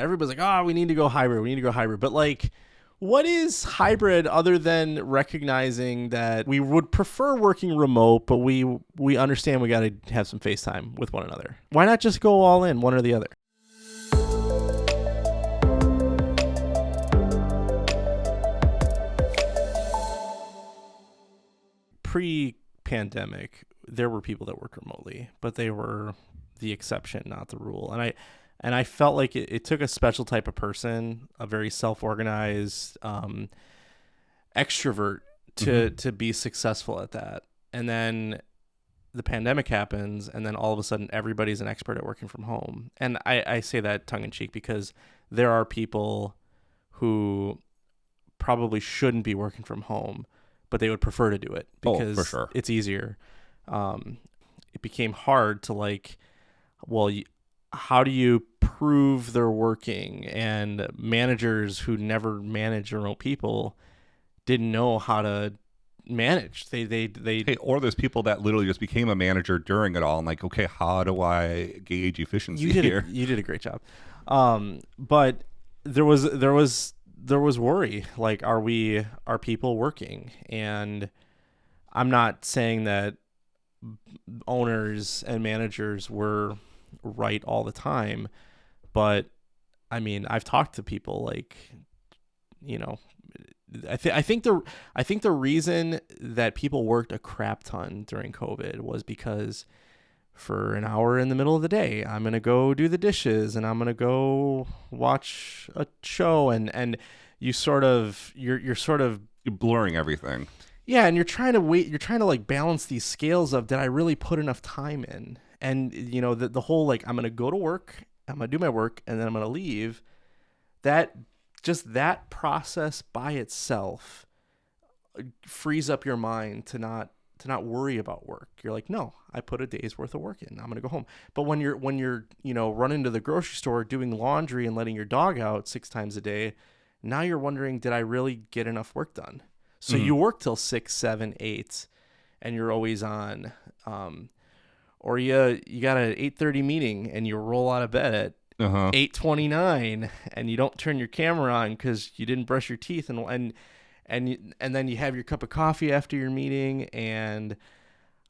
Everybody's like, oh, we need to go hybrid. But like, what is hybrid other than recognizing that we would prefer working remote, but we understand we got to have some FaceTime with one another? Why not just go all in, one or the other? Pre-pandemic, there were people that worked remotely, but they were the exception, not the rule. And I felt like it took a special type of person, a very self-organized extrovert to be successful at that. And then the pandemic happens, and then all of a sudden everybody's an expert at working from home. And I say that tongue-in-cheek because there are people who probably shouldn't be working from home, but they would prefer to do it because for sure. It's easier. It became hard to like, well, how do you prove they're working? And managers who never manage their own people didn't know how to manage. Or there's people that literally just became a manager during it all and like, okay, how do I gauge efficiency here? You did a great job. But there was worry, like, are people working? And I'm not saying that owners and managers were right all the time, but I mean, I've talked to people like, you know, I think the reason that people worked a crap ton during COVID was because for an hour in the middle of the day, I'm going to go do the dishes and I'm going to go watch a show, and you sort of you're blurring everything. Yeah, and you're trying to like balance these scales of, did I really put enough time in? And you know, the whole like, I'm going to go to work, I'm going to do my work, and then I'm going to leave. That process by itself frees up your mind to not worry about work. You're like, no, I put a day's worth of work in. I'm going to go home. But when you're, you know, running to the grocery store, doing laundry and letting your dog out 6 times a day, now you're wondering, did I really get enough work done? So you work till 6, 7, 8, and you're always on. Or you got an 8:30 meeting and you roll out of bed at 8:29 and you don't turn your camera on because you didn't brush your teeth, and then you have your cup of coffee after your meeting. And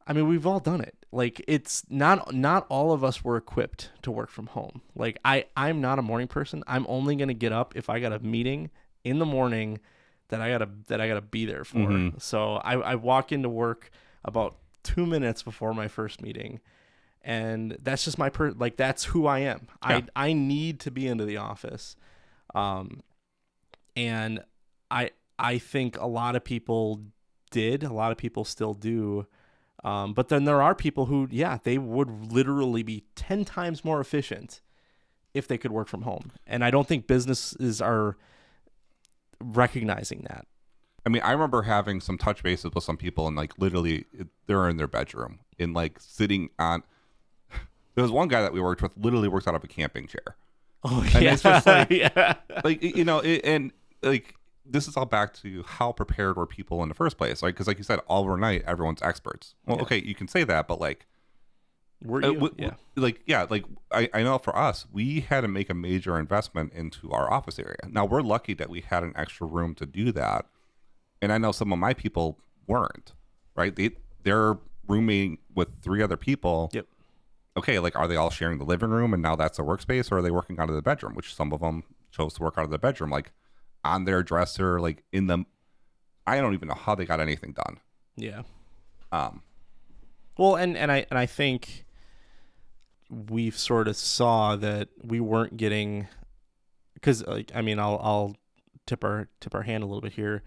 I mean, we've all done it. Like, it's not all of us were equipped to work from home. Like, I'm not a morning person. I'm only going to get up if I got a meeting in the morning that I gotta be there for. So I walk into work about 2 minutes before my first meeting, and that's just my like, that's who I am. Yeah. I need to be into the office, and I think a lot of people still do. But then there are people who, they would literally be 10 times more efficient if they could work from home. And I don't think businesses are recognizing that. I mean, I remember having some touch bases with some people, and like literally they're in their bedroom and like sitting on. There was one guy that we worked with, literally works out of a camping chair. Oh, yeah. And it's just like, like, you know, and like, this is all back to how prepared were people in the first place, right? Because like you said, overnight, everyone's experts. Well, okay, you can say that, but like, were you? I know for us, we had to make a major investment into our office area. Now, we're lucky that we had an extra room to do that. And I know some of my people weren't, right? They're rooming with 3 other people. Yep. Okay, like, are they all sharing the living room and now that's their workspace, or are they working out of the bedroom, which some of them chose to work out of the bedroom, like on their dresser, like in the, I don't even know how they got anything done. Yeah. Well, and I think we've sort of saw that we weren't getting, because like, I mean, I'll tip our hand a little bit here.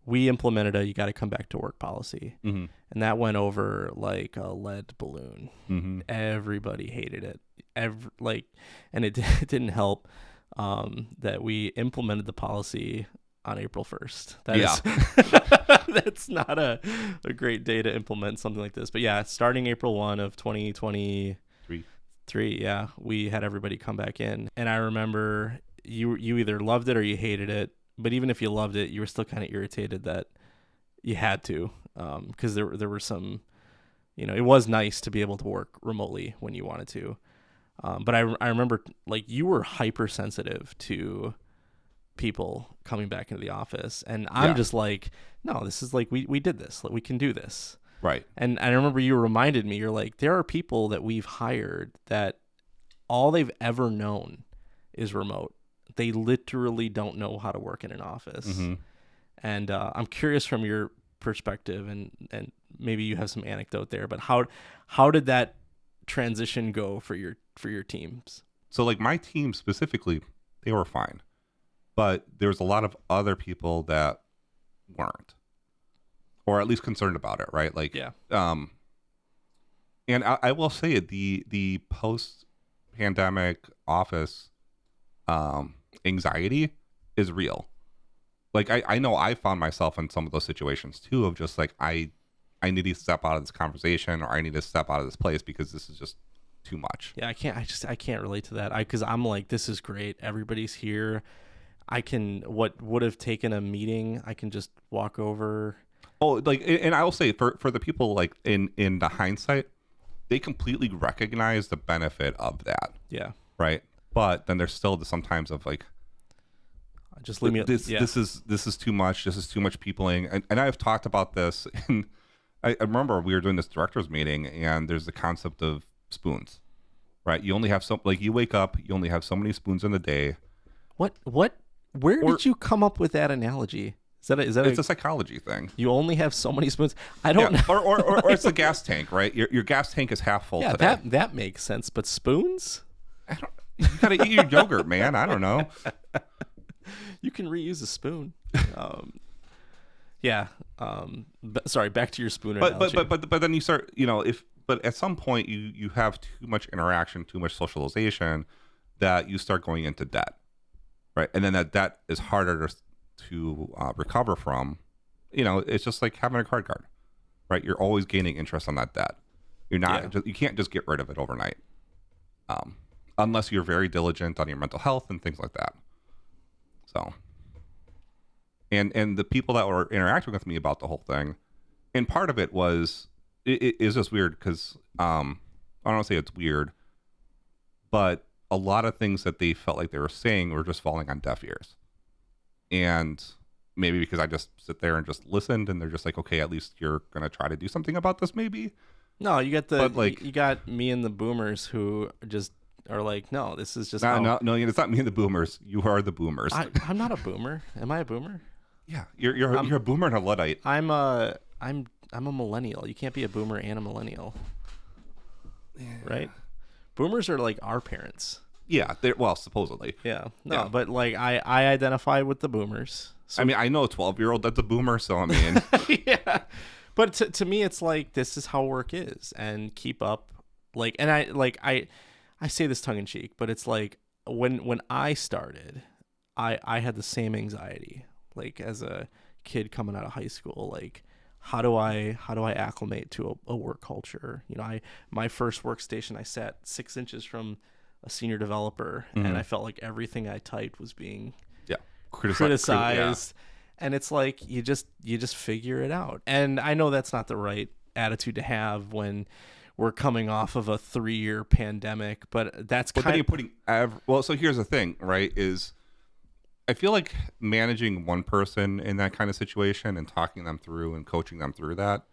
We implemented a, you got to come back to work policy, and that went over like a lead balloon. Everybody hated it. And it didn't help that we implemented the policy on April 1st. That's not a great day to implement something like this. But yeah, starting April 1 of 2023, we had everybody come back in. And I remember you either loved it or you hated it. But even if you loved it, you were still kind of irritated that you had to, because there were some, you know, it was nice to be able to work remotely when you wanted to. But I remember like you were hypersensitive to people coming back into the office, and I'm Yeah. just like, no, this is like we did this, like we can do this. Right. And I remember you reminded me, you're like, there are people that we've hired that all they've ever known is remote. They literally don't know how to work in an office. Mm-hmm. And I'm curious from your perspective, and maybe you have some anecdote there, but how did that transition go for your teams? So like my team specifically, they were fine, but there was a lot of other people that weren't, or at least concerned about it, right? Like, Yeah. And I will say it, the post pandemic office anxiety is real. Like I know I found myself in some of those situations too, of just like I need to step out of this conversation, or I need to step out of this place because this is just too much. Yeah, I can't relate to that. Because I'm like, this is great. Everybody's here. I can, what would have taken a meeting, I can just walk over. Oh, like, and I will say for the people like in the hindsight, they completely recognize the benefit of that, Yeah. right? But then there's still the sometimes of like, Just leave me. this is too much. This is too much peopling, and I've talked about this. And I remember we were doing this directors meeting, and there's the concept of spoons, right? You only have you wake up, you only have so many spoons in the day. What? Where did you come up with that analogy? Is that It's a psychology thing. you only have so many spoons? I don't know. Or it's a gas tank, right? Your gas tank is half full Yeah, today. that makes sense. But spoons? You gotta eat your yogurt, man. I don't know. You can reuse a spoon. Yeah. Sorry, back to your spoon analogy. But then you start, but at some point you have too much interaction, too much socialization, that you start going into debt, right? And then that debt is harder to recover from. It's just like having a credit card, right? You're always gaining interest on that debt. You're not, you can't just get rid of it overnight, unless you're very diligent on your mental health and things like that. So, and the people that were interacting with me about the whole thing, and part of it was, it is just weird because I don't want to say it's weird, but a lot of things that they felt like they were saying were just falling on deaf ears. And maybe because I just sit there and just listened, and they're just like, okay, at least you're going to try to do something about this, maybe. No, you got you got me and the boomers who just are like, no, this is just No, it's not me and the boomers. You are the boomers. I'm not a boomer. Am I a boomer? Yeah, you're a boomer and a Luddite. I'm a millennial. You can't be a boomer and a millennial, right? Boomers are like our parents. Yeah, supposedly. Yeah, no, Yeah. but like I identify with the boomers. So I mean, I know a 12-year-old that's a boomer, so I mean, yeah, but to me, it's like this is how work is, and keep up. Like, and I say this tongue in cheek, but it's like when I started, I had the same anxiety, like as a kid coming out of high school, like how do I acclimate to a work culture? My first workstation, I sat 6 inches from a senior developer, and I felt like everything I typed was being criticized. And it's like you just figure it out. And I know that's not the right attitude to have when we're coming off of a 3-year pandemic, but that's but then you're putting so here's the thing, right? Is I feel like managing one person in that kind of situation and talking them through and coaching them through that,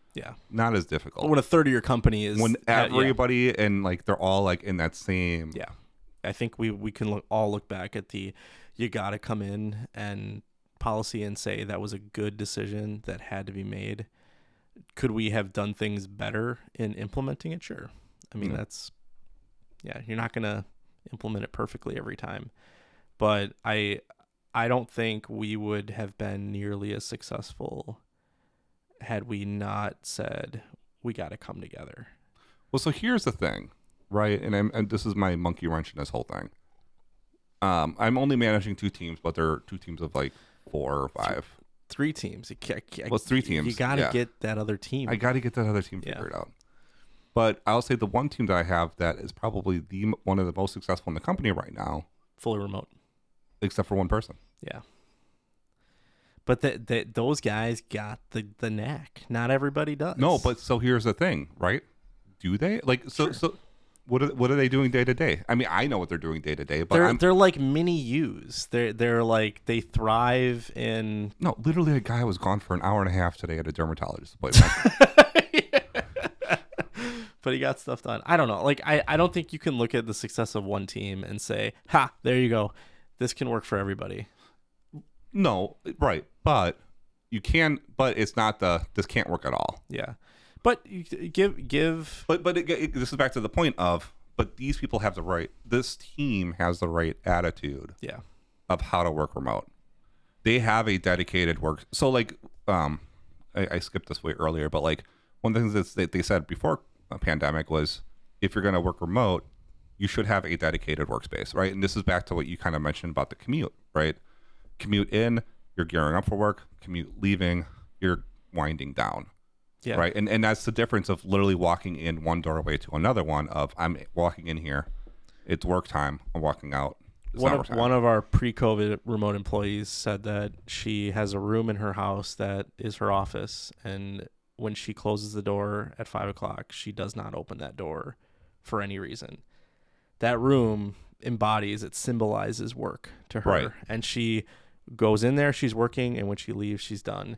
not as difficult. When a third of your company is when everybody and like they're all like in that same. Yeah, I think we can all look back at you got to come in and policy and say that was a good decision that had to be made. Could we have done things better in implementing it? Sure. I mean, you're not going to implement it perfectly every time, but I don't think we would have been nearly as successful had we not said we got to come together. Well, so here's the thing, right? And this is my monkey wrench in this whole thing. I'm only managing 2 teams, but they're 2 teams of like 4 or 5. 3 teams. It's 3 teams. You got to get that other team. I got to get that other team figured out. But I'll say the one team that I have that is probably one of the most successful in the company right now, fully remote, except for one person. Yeah. But those guys got the knack. Not everybody does. No, but so here's the thing, right? Do they? Like, so What are they doing day to day? I mean, I know what they're doing day to day, but they're like mini yous. They're like they thrive in. No, literally, a guy was gone for an hour and a half today at a dermatologist appointment. But he got stuff done. I don't know. Like I don't think you can look at the success of one team and say, "Ha, there you go. This can work for everybody." No, right, but you can. But it's not this can't work at all. Yeah, but you give. But this is back to the point of. But these people have the right. This team has the right attitude. Yeah. Of how to work remote. They have a dedicated work. So like, I skipped this way earlier, but like one of the things that they said before a pandemic was, if you're going to work remote, you should have a dedicated workspace, right? And this is back to what you kind of mentioned about the commute, right? Commute in, you're gearing up for work. Commute leaving, you're winding down. Yeah. Right. And that's the difference of literally walking in one doorway to another one of I'm walking in here. It's work time. I'm walking out. One of our pre-COVID remote employees said that she has a room in her house that is her office, and when she closes the door at 5:00, she does not open that door for any reason. That room it symbolizes work to her, right. And she goes in there, she's working, and when she leaves, she's done.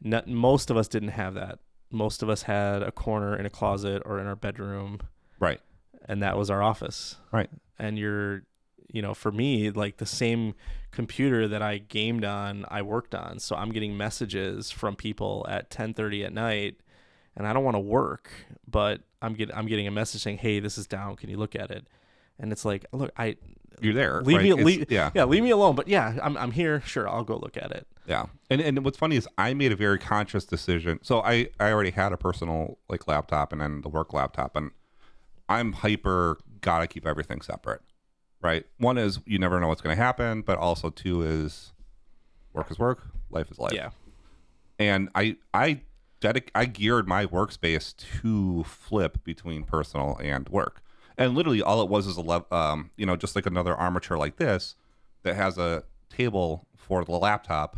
Most of us didn't have that. Most of us had a corner in a closet or in our bedroom, right? And that was our office, right? And for me, like the same computer that I gamed on, I worked on. So I'm getting messages from people at 10:30 at night, and I don't want to work, but I'm getting a message saying, "Hey, this is down. Can you look at it?" And it's like, look, you're there. Leave right? me, leave me alone. But yeah, I'm here. Sure, I'll go look at it. Yeah, and what's funny is I made a very conscious decision. So I already had a personal like laptop and then the work laptop, and I'm gotta keep everything separate. Right. One is you never know what's going to happen, but also two is work, life is life. Yeah. And I geared my workspace to flip between personal and work, and literally all it was is just like another armature like this that has a table for the laptop.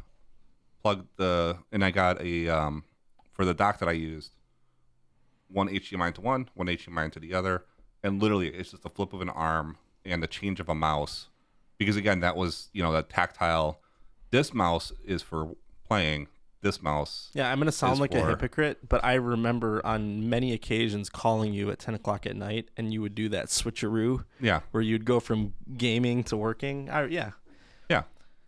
And I got a for the dock that I used, one HDMI to one HDMI to the other, and literally it's just a flip of an arm and the change of a mouse, because again, that was, that tactile. This mouse is for playing. This mouse. Yeah, I'm going to sound like a hypocrite, but I remember on many occasions calling you at 10:00 at night, and you would do that switcheroo. Yeah. Where you'd go from gaming to working. Yeah. Yeah.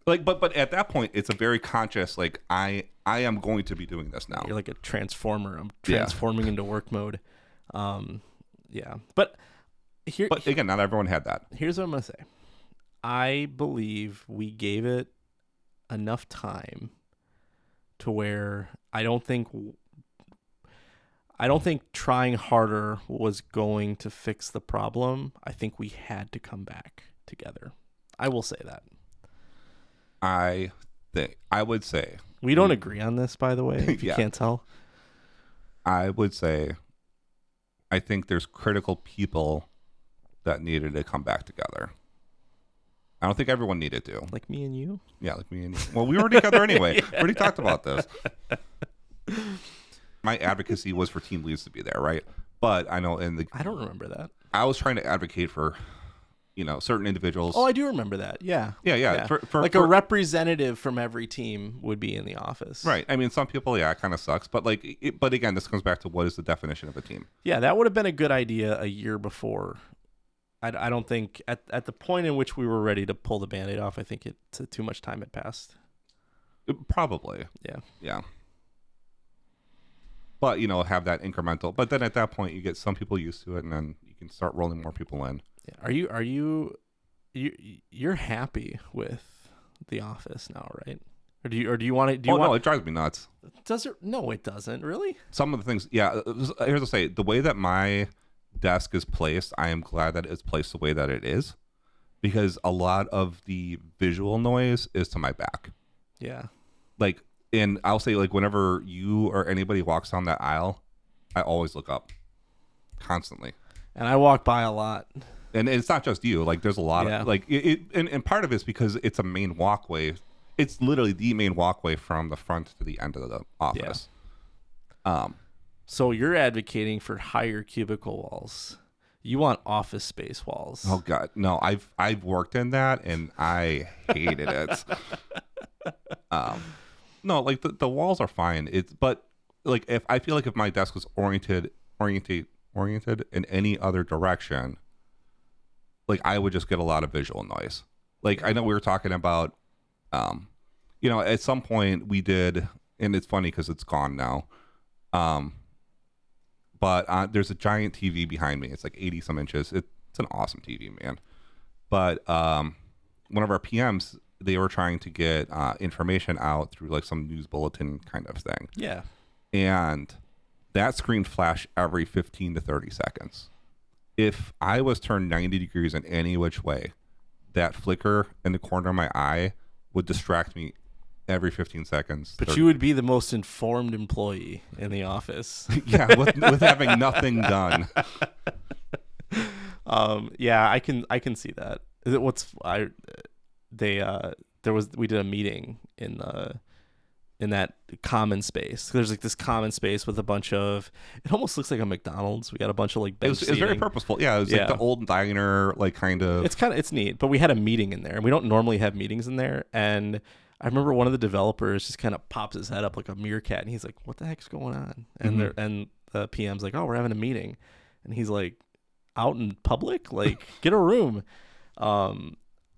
Like, but at that point, it's a very conscious, like, I am going to be doing this now. You're like a transformer. I'm transforming into work mode. Yeah. But again, not everyone had that. Here's what I'm going to say. I believe we gave it enough time to where I don't think trying harder was going to fix the problem. I think we had to come back together. I will say that. I would say we don't agree on this, by the way, if you can't tell. I would say I think there's critical people that needed to come back together. I don't think everyone needed to. Like me and you? Yeah, like me and you. Well, we were together anyway. We already talked about this. My advocacy was for team leads to be there, right? But I know I don't remember that. I was trying to advocate for, certain individuals. Oh, I do remember that. Yeah. Yeah. For a representative from every team would be in the office. Right. I mean, some people, it kind of sucks. But but again, this comes back to what is the definition of a team? Yeah, that would have been a good idea a year before. I don't think at the point in which we were ready to pull the Band-Aid off, I think too much time had passed. Probably. Yeah. Yeah. But, have that incremental. But then at that point, you get some people used to it, and then you can start rolling more people in. Yeah. Are you're happy with The Office now, right? Or do you want to? No, it drives me nuts. Does it? No, it doesn't. Really? Some of the things, yeah. Here's to say, the way that my desk is placed, I am glad that it's placed the way that it is, because a lot of the visual noise is to my back. Yeah. And I'll say, whenever you or anybody walks down that aisle, I always look up constantly. And I walk by a lot. And it's not just you. There's a lot of and part of it is because it's a main walkway. It's literally the main walkway from the front to the end of the office. Yeah. So you're advocating for higher cubicle walls. You want Office Space walls. Oh God, no! I've worked in that and I hated it. No, like the walls are fine. But like if I feel like if my desk was oriented in any other direction, like I would just get a lot of visual noise. Like I know we were talking about, at some point we did, and it's funny because it's gone now. But there's a giant TV behind me. It's like 80 some inches. It's an awesome TV, man. But one of our PMs, they were trying to get information out through like some news bulletin kind of thing. Yeah. And that screen flashed every 15 to 30 seconds. If I was turned 90 degrees in any which way, that flicker in the corner of my eye would distract me every 15 seconds. But you would be the most informed employee in the office. Yeah, with having nothing done. Yeah, I can see that. We did a meeting in that common space. There's like this common space with a bunch of, it almost looks like a McDonald's. We got a bunch of like bench it was very purposeful. Yeah, it was like the old diner, like kind of. It's neat, but we had a meeting in there, and we don't normally have meetings in there. And I remember one of the developers just kind of pops his head up like a meerkat, and he's like, "What the heck's going on?" And and the PM's like, "Oh, we're having a meeting," and he's like, "Out in public? Like, get a room."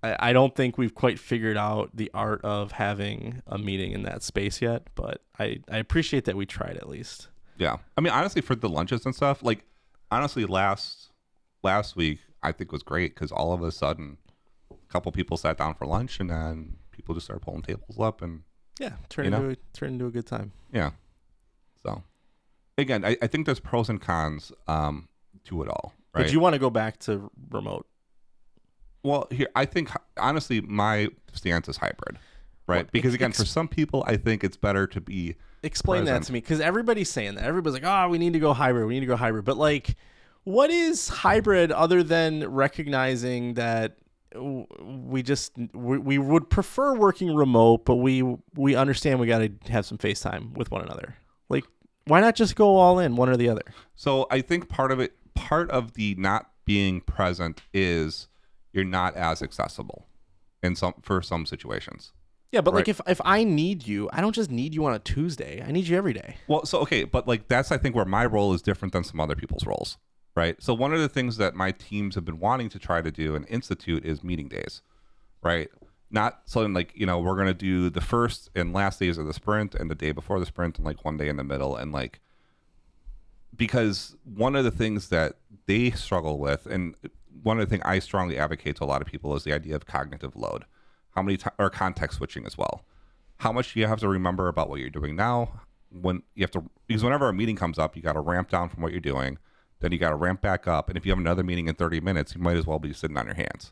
I don't think we've quite figured out the art of having a meeting in that space yet, but I appreciate that we tried at least. Yeah. I mean, honestly, for the lunches and stuff, like, honestly, last week, I think was great because all of a sudden, a couple people sat down for lunch and then people just started pulling tables up and. Yeah, turn into a good time. Yeah. So, again, I think there's pros and cons to it all, right? But you want to go back to remote? Well, here, I think, honestly, my stance is hybrid, right? Well, because, again, for some people, I think it's better to be Explain present. that to me, because everybody's saying that. Everybody's like, oh, we need to go hybrid. But, like, what is hybrid other than recognizing that we would prefer working remote, but we understand we got to have some FaceTime with one another? Like, why not just go all in, one or the other? So I think part of the not being present is you're not as accessible for some situations. Yeah, but right. Like if I need you, I don't just need you on a Tuesday. I need you every day. Well, so okay, but like that's I think where my role is different than some other people's roles, right? So one of the things that my teams have been wanting to try to do and institute is meeting days, right? Not something like, we're going to do the first and last days of the sprint and the day before the sprint and like one day in the middle, and like, because one of the things that they struggle with, and one of the things I strongly advocate to a lot of people, is the idea of cognitive load. How many or context switching as well. How much do you have to remember about what you're doing now? Because whenever a meeting comes up, you got to ramp down from what you're doing, then you got to ramp back up, and if you have another meeting in 30 minutes, you might as well be sitting on your hands,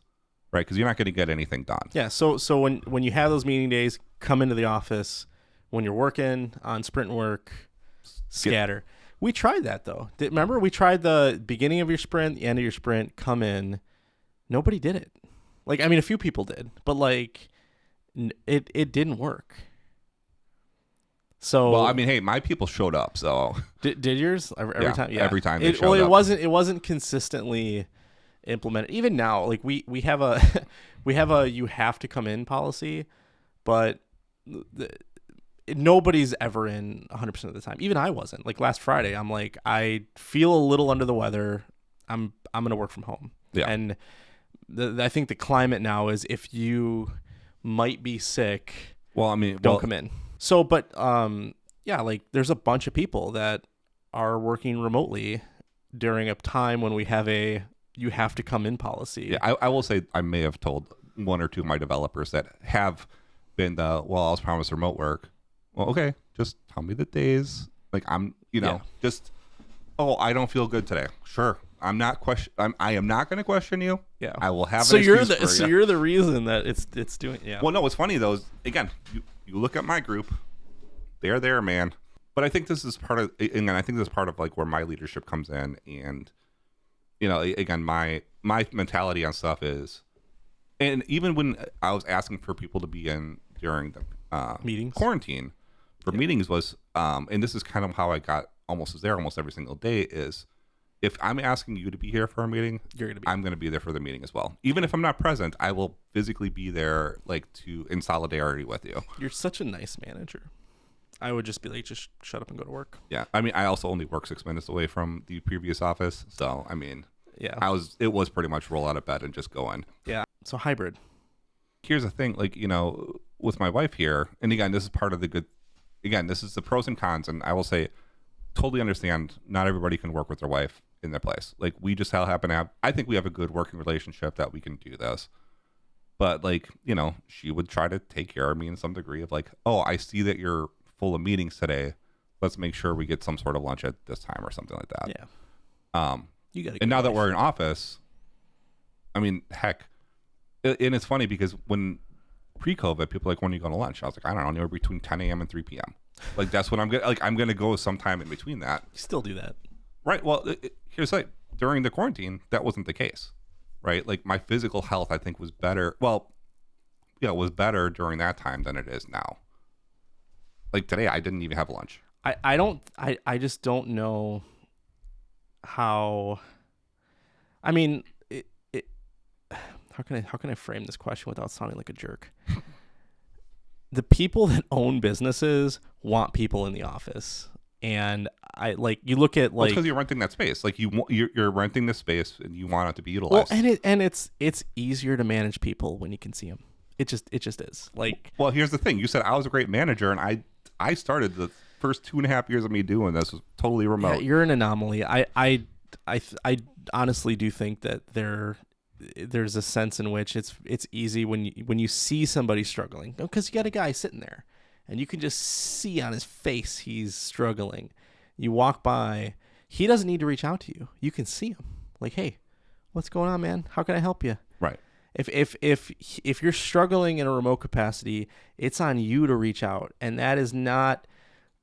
right? Because you're not going to get anything done. Yeah. So when you have those meeting days, come into the office. When you're working on sprint work, scatter. We tried that though. Remember, we tried the beginning of your sprint, the end of your sprint, come in. Nobody did it. Like, I mean, a few people did, but like, it didn't work. So, well, I mean, hey, my people showed up. So did yours every time? Yeah, every time they showed up. It wasn't consistently implemented. Even now, like we have a you have to come in policy, but nobody's ever in 100% of the time. Even I wasn't. Like last Friday, I'm like, I feel a little under the weather. I'm gonna work from home. Yeah, and I think the climate now is if you might be sick, don't come in. So, but yeah, like there's a bunch of people that are working remotely during a time when we have you have to come in policy. Yeah, I will say I may have told one or two of my developers that have been I was promised remote work. Well, okay, just tell me the days. Like I don't feel good today. Sure. I am not going to question you. Yeah. I will have so you're the reason that it's doing. Yeah. Well, no, what's funny though is, again, you look at my group, they're there, man. But I think this is part of like where my leadership comes in, and again, my mentality on stuff is, and even when I was asking for people to be in during the meetings, quarantine for meetings was, and this is kind of how I got almost every single day is, if I'm asking you to be here for a meeting, You're gonna be. I'm going to be there for the meeting as well. Even if I'm not present, I will physically be there, like in solidarity with you. You're such a nice manager. I would just be like, just shut up and go to work. Yeah, I mean, I also only work 6 minutes away from the previous office, so I mean, Yeah. it was pretty much roll out of bed and just go in. Yeah. So hybrid. Here's the thing, like, you know, with my wife here, and again, this is part of the good. Again, this is the pros and cons, and I will say, totally understand. Not everybody can work with their wife in their place. Like, we just happen to have. I think we have a good working relationship that we can do this. But like, you know, she would try to take care of me in some degree of like, oh, I see that you're full of meetings today. Let's make sure we get some sort of lunch at this time or something like that. Yeah. You got. And now that we're in office, I mean, heck, and it's funny because when pre-COVID, people are like, when are you going to lunch? I was like, I don't know, anywhere between 10 a.m. and 3 p.m. Like, that's what I'm gonna like. I'm gonna go sometime in between that. You still do that. Right. Well, here's like during the quarantine, that wasn't the case. Right. Like my physical health, I think, was better. Well, yeah, it was better during that time than it is now. Like today, I didn't even have lunch. I just don't know how. I mean, how can I frame this question without sounding like a jerk? The people that own businesses want people in the office, and I like you look at like because you're renting that space. Like you're renting the space and you want it to be utilized. Well, and it's easier to manage people when you can see them. It just is like. Well, here's the thing. You said I was a great manager, and I started the first 2.5 years of me doing this was totally remote. Yeah, you're an anomaly. I honestly do think that there's a sense in which it's easy when you see somebody struggling, because you got a guy sitting there and you can just see on his face he's struggling. You walk by, he doesn't need to reach out to you. You can see him. Like, hey, what's going on, man? How can I help you? Right. If you're struggling in a remote capacity, it's on you to reach out, and that is not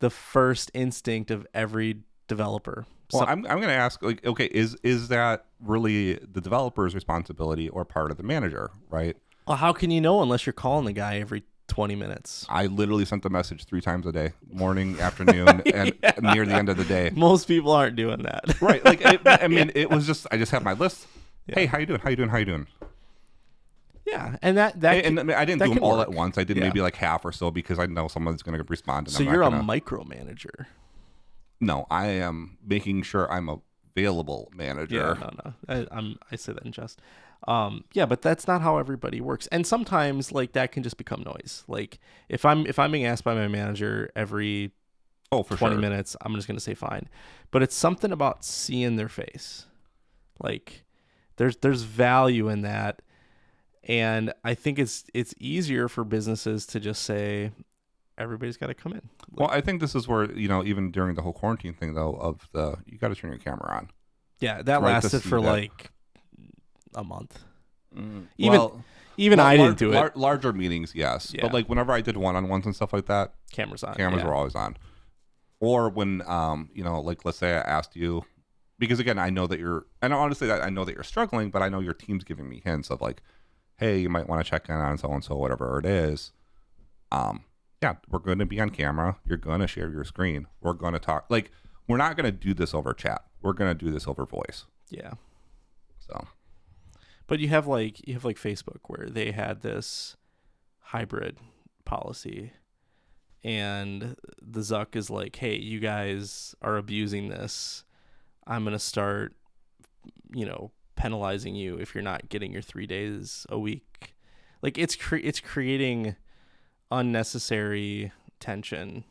the first instinct of every developer. Well, I'm going to ask, like, okay, is that really the developer's responsibility or part of the manager, right? Well, how can you know unless you're calling the guy every 20 minutes? I literally sent the message 3 times a day, morning, afternoon, and near the end of the day. Most people aren't doing that. Right. Like, I mean, it was just, I just have my list. Yeah. Hey, how you doing? How you doing? How you doing? Yeah, and that and I didn't do them all work. at once. I did maybe like half or so because I know someone's going to respond. And so you're a micromanager. No, I am making sure I'm a available manager. Yeah, no. I say that in jest. Yeah, but that's not how everybody works. And sometimes like that can just become noise. Like if I'm being asked by my manager every 20 minutes, I'm just gonna say fine. But it's something about seeing their face. Like there's value in that. And I think it's easier for businesses to just say everybody's got to come in. Well, I think this is where, you know, even during the whole quarantine thing, though, you got to turn your camera on. Yeah, that lasted for like a month. Even I didn't do it. Larger meetings, yes. Yeah. But like whenever I did one-on-ones and stuff like that, cameras on. Cameras were always on. Or when, you know, like let's say I asked you, because again, I know that I know that you're struggling, but I know your team's giving me hints of like, hey, you might want to check in on so-and-so, whatever it is. Yeah, we're going to be on camera. You're going to share your screen. We're going to talk. Like, we're not going to do this over chat. We're going to do this over voice. Yeah. So. But you have like Facebook where they had this hybrid policy, and the Zuck is like, hey, you guys are abusing this. I'm going to start, you know, penalizing you if you're not getting your 3 days a week. Like it's creating unnecessary tension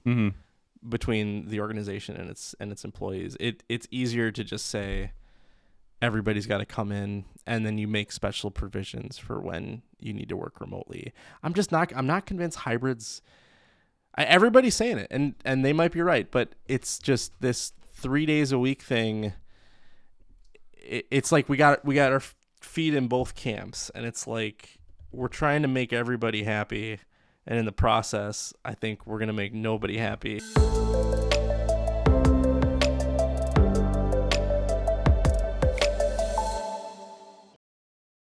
between the organization and its employees. It's easier to just say everybody's got to come in, and then you make special provisions for when you need to work remotely. I'm not convinced hybrids. Everybody's saying it, and they might be right, but it's just this 3 days a week thing. It's like we got our feet in both camps, and it's like we're trying to make everybody happy, and in the process, I think we're gonna make nobody happy.